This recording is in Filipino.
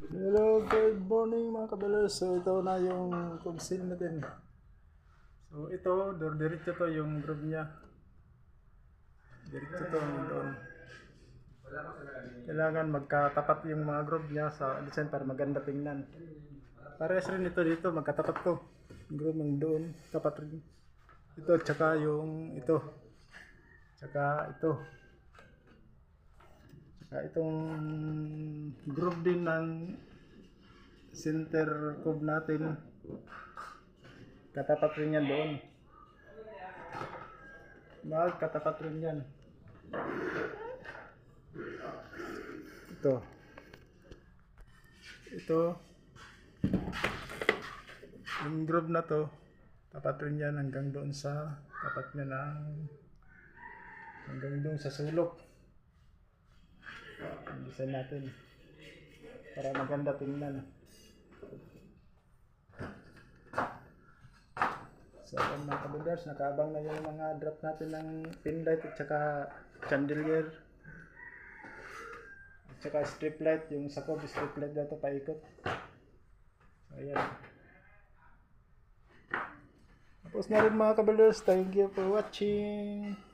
Hello, good morning mga kabalers. So ito na yung conceal natin. So ito, diretso to yung groove niya. Diretso to doon. Kailangan magkatapat yung mga groove niya sa design para maganda tingnan. Parehas rin ito dito, magkatapat to. Yung groove ng doon, tapat rin. Ito, tsaka yung ito. Tsaka ito. Itong groove din ng center cove natin, katapat rin yan doon. Katapat rin yan. Ito yung groove na to, tapat rin yan hanggang doon sa tapat niya hanggang doon sa sulok. Design natin para maganda tingnan. So mga kabudars, nakaabang na yung mga drop natin ng pin light at saka chandelier at saka strip light. Yung sa cob strip light dito paikot. So ayan. Tapos na rin mga kabudars. Thank you for watching.